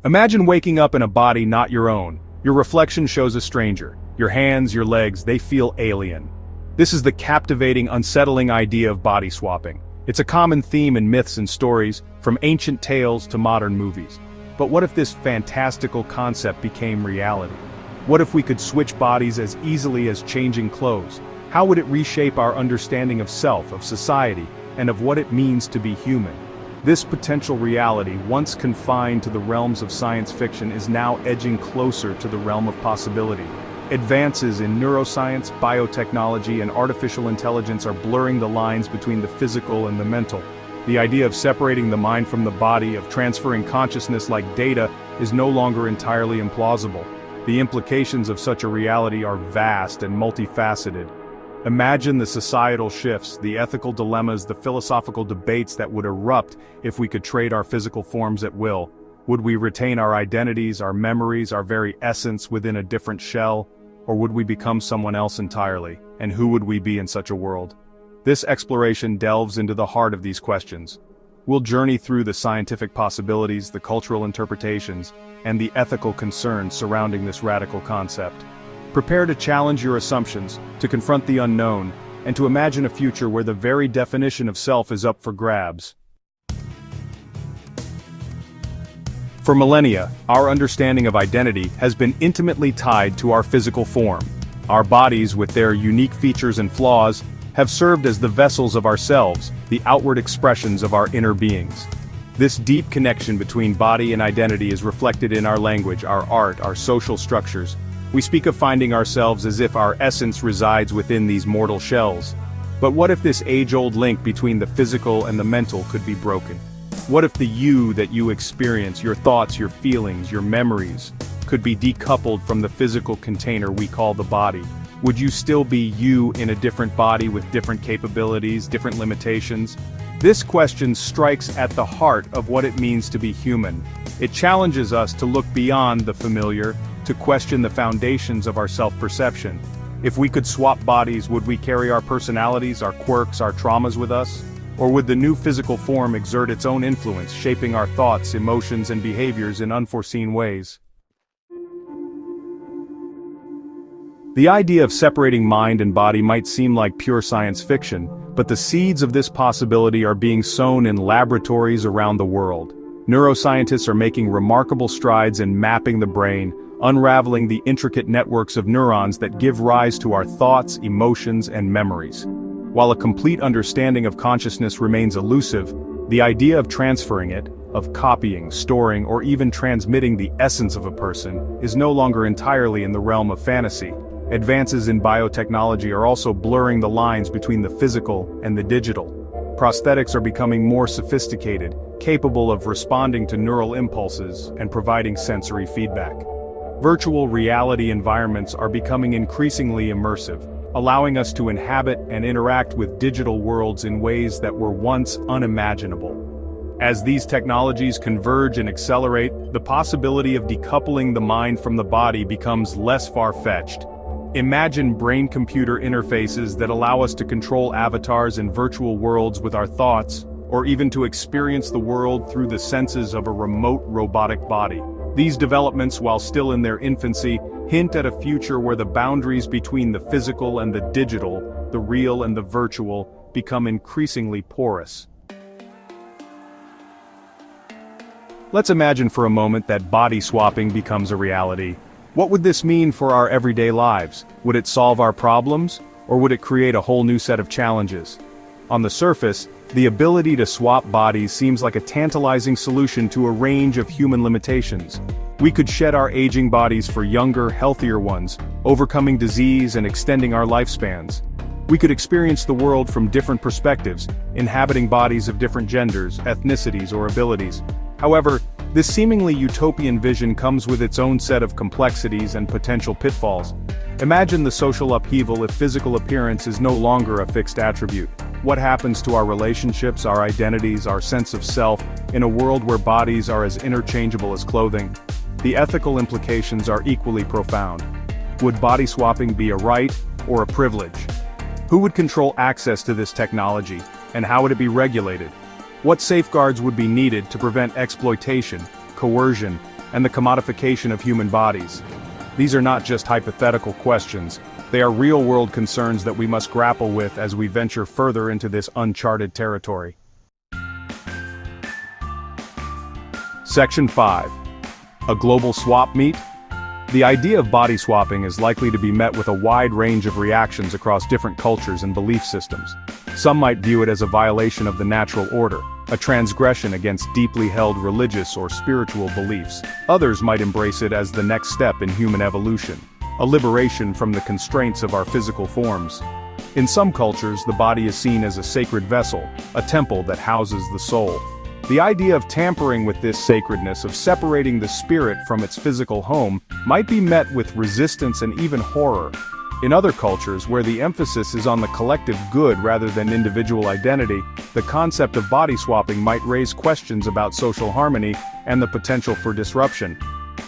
Imagine waking up in a body not your own. Your reflection shows a stranger. Your hands, your legs, they feel alien. This is the captivating, unsettling idea of body swapping. It's a common theme in myths and stories, from ancient tales to modern movies. But what if this fantastical concept became reality? What if we could switch bodies as easily as changing clothes? How would it reshape our understanding of self, of society, and of what it means to be human? This potential reality, once confined to the realms of science fiction, is now edging closer to the realm of possibility. Advances in neuroscience, biotechnology, and artificial intelligence are blurring the lines between the physical and the mental. The idea of separating the mind from the body, of transferring consciousness like data, is no longer entirely implausible. The implications of such a reality are vast and multifaceted. Imagine the societal shifts, the ethical dilemmas, the philosophical debates that would erupt if we could trade our physical forms at will. Would we retain our identities, our memories, our very essence within a different shell? Or would we become someone else entirely? And who would we be in such a world? This exploration delves into the heart of these questions. We'll journey through the scientific possibilities, the cultural interpretations, and the ethical concerns surrounding this radical concept. Prepare to challenge your assumptions, to confront the unknown, and to imagine a future where the very definition of self is up for grabs. For millennia, our understanding of identity has been intimately tied to our physical form. Our bodies, with their unique features and flaws, have served as the vessels of ourselves, the outward expressions of our inner beings. This deep connection between body and identity is reflected in our language, our art, our social structures. We speak of finding ourselves as if our essence resides within these mortal shells. But what if this age-old link between the physical and the mental could be broken? What if the you that you experience, your thoughts, your feelings, your memories, could be decoupled from the physical container we call the body? Would you still be you in a different body with different capabilities, different limitations? This question strikes at the heart of what it means to be human. It challenges us to look beyond the familiar, to question the foundations of our self-perception. If we could swap bodies, would we carry our personalities, our quirks, our traumas with us? Or would the new physical form exert its own influence, shaping our thoughts, emotions, and behaviors in unforeseen ways? The idea of separating mind and body might seem like pure science fiction, but the seeds of this possibility are being sown in laboratories around the world. Neuroscientists are making remarkable strides in mapping the brain, unraveling the intricate networks of neurons that give rise to our thoughts, emotions, and memories. While a complete understanding of consciousness remains elusive, the idea of transferring it, of copying, storing, or even transmitting the essence of a person, is no longer entirely in the realm of fantasy. Advances in biotechnology are also blurring the lines between the physical and the digital. Prosthetics are becoming more sophisticated, capable of responding to neural impulses and providing sensory feedback. Virtual reality environments are becoming increasingly immersive, allowing us to inhabit and interact with digital worlds in ways that were once unimaginable. As these technologies converge and accelerate, the possibility of decoupling the mind from the body becomes less far-fetched. Imagine brain-computer interfaces that allow us to control avatars in virtual worlds with our thoughts, or even to experience the world through the senses of a remote robotic body. These developments, while still in their infancy, hint at a future where the boundaries between the physical and the digital, the real and the virtual, become increasingly porous. Let's imagine for a moment that body swapping becomes a reality. What would this mean for our everyday lives? Would it solve our problems, or would it create a whole new set of challenges? On the surface, the ability to swap bodies seems like a tantalizing solution to a range of human limitations. We could shed our aging bodies for younger, healthier ones, overcoming disease and extending our lifespans. We could experience the world from different perspectives, inhabiting bodies of different genders, ethnicities, or abilities. However, this seemingly utopian vision comes with its own set of complexities and potential pitfalls. Imagine the social upheaval if physical appearance is no longer a fixed attribute. What happens to our relationships, our identities, our sense of self, in a world where bodies are as interchangeable as clothing? The ethical implications are equally profound. Would body swapping be a right or a privilege? Who would control access to this technology, and how would it be regulated? What safeguards would be needed to prevent exploitation, coercion, and the commodification of human bodies. These are not just hypothetical questions, they are real-world concerns that we must grapple with as we venture further into this uncharted territory. Section 5. A global swap meet? The idea of body swapping is likely to be met with a wide range of reactions across different cultures and belief systems. Some might view it as a violation of the natural order, a transgression against deeply held religious or spiritual beliefs. Others might embrace it as the next step in human evolution, a liberation from the constraints of our physical forms. In some cultures, the body is seen as a sacred vessel, a temple that houses the soul. The idea of tampering with this sacredness, of separating the spirit from its physical home, might be met with resistance and even horror. In other cultures, where the emphasis is on the collective good rather than individual identity, the concept of body swapping might raise questions about social harmony and the potential for disruption.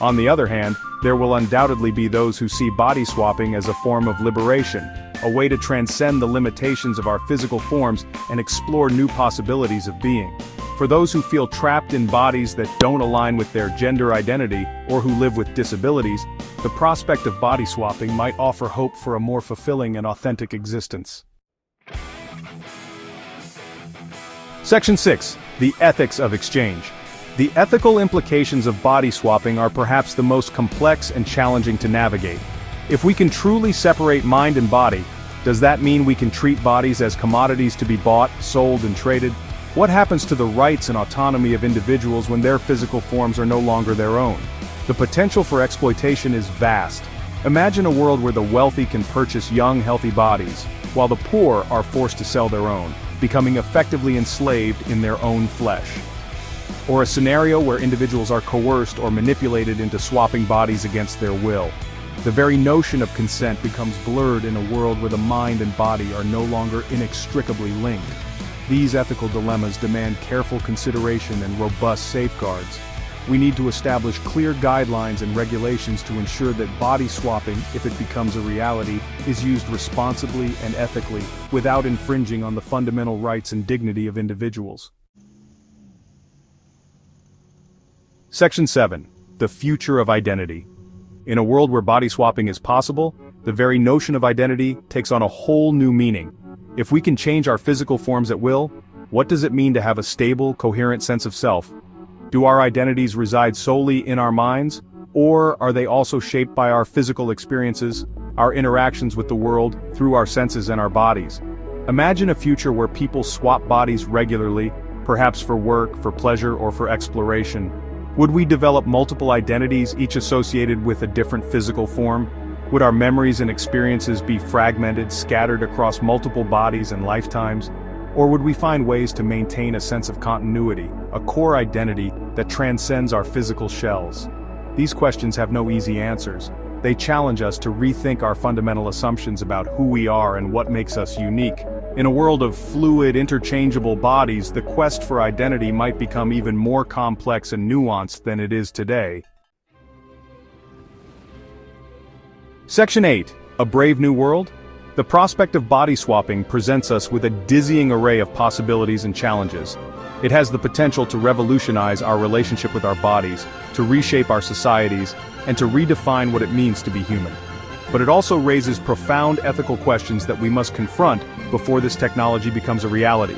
On the other hand, there will undoubtedly be those who see body swapping as a form of liberation, a way to transcend the limitations of our physical forms and explore new possibilities of being. For those who feel trapped in bodies that don't align with their gender identity, or who live with disabilities, the prospect of body swapping might offer hope for a more fulfilling and authentic existence. Section 6. The ethics of exchange. The ethical implications of body swapping are perhaps the most complex and challenging to navigate. If we can truly separate mind and body, does that mean we can treat bodies as commodities to be bought, sold, and traded? What happens to the rights and autonomy of individuals when their physical forms are no longer their own? The potential for exploitation is vast. Imagine a world where the wealthy can purchase young, healthy bodies, while the poor are forced to sell their own, becoming effectively enslaved in their own flesh. Or a scenario where individuals are coerced or manipulated into swapping bodies against their will. The very notion of consent becomes blurred in a world where the mind and body are no longer inextricably linked. These ethical dilemmas demand careful consideration and robust safeguards. We need to establish clear guidelines and regulations to ensure that body swapping, if it becomes a reality, is used responsibly and ethically, without infringing on the fundamental rights and dignity of individuals. Section 7. The future of identity. In a world where body swapping is possible, the very notion of identity takes on a whole new meaning. If we can change our physical forms at will, what does it mean to have a stable, coherent sense of self? Do our identities reside solely in our minds, or are they also shaped by our physical experiences, our interactions with the world, through our senses and our bodies? Imagine a future where people swap bodies regularly, perhaps for work, for pleasure, or for exploration. Would we develop multiple identities, each associated with a different physical form? Would our memories and experiences be fragmented, scattered across multiple bodies and lifetimes? Or would we find ways to maintain a sense of continuity, a core identity that transcends our physical shells? These questions have no easy answers. They challenge us to rethink our fundamental assumptions about who we are and what makes us unique. In a world of fluid, interchangeable bodies, the quest for identity might become even more complex and nuanced than it is today. Section 8. A Brave New World? The prospect of body swapping presents us with a dizzying array of possibilities and challenges. It has the potential to revolutionize our relationship with our bodies, to reshape our societies, and to redefine what it means to be human. But it also raises profound ethical questions that we must confront before this technology becomes a reality.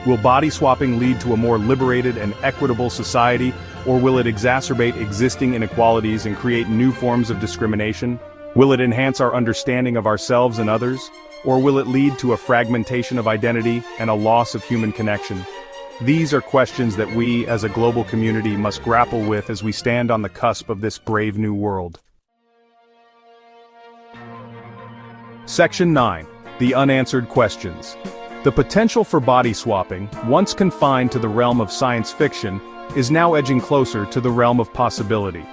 Will body swapping lead to a more liberated and equitable society, or will it exacerbate existing inequalities and create new forms of discrimination? Will it enhance our understanding of ourselves and others, or will it lead to a fragmentation of identity and a loss of human connection? These are questions that we, as a global community, must grapple with as we stand on the cusp of this brave new world. Section 9. The Unanswered Questions. The potential for body swapping, once confined to the realm of science fiction, is now edging closer to the realm of possibility.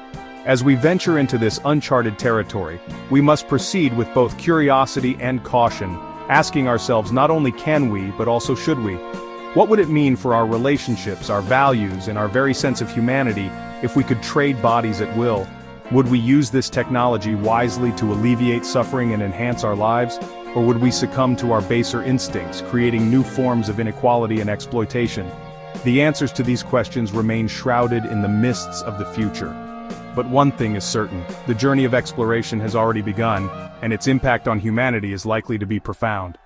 As we venture into this uncharted territory, we must proceed with both curiosity and caution, asking ourselves not only can we, but also should we? What would it mean for our relationships, our values, and our very sense of humanity if we could trade bodies at will? Would we use this technology wisely to alleviate suffering and enhance our lives? Or would we succumb to our baser instincts, creating new forms of inequality and exploitation? The answers to these questions remain shrouded in the mists of the future. But one thing is certain, the journey of exploration has already begun, and its impact on humanity is likely to be profound.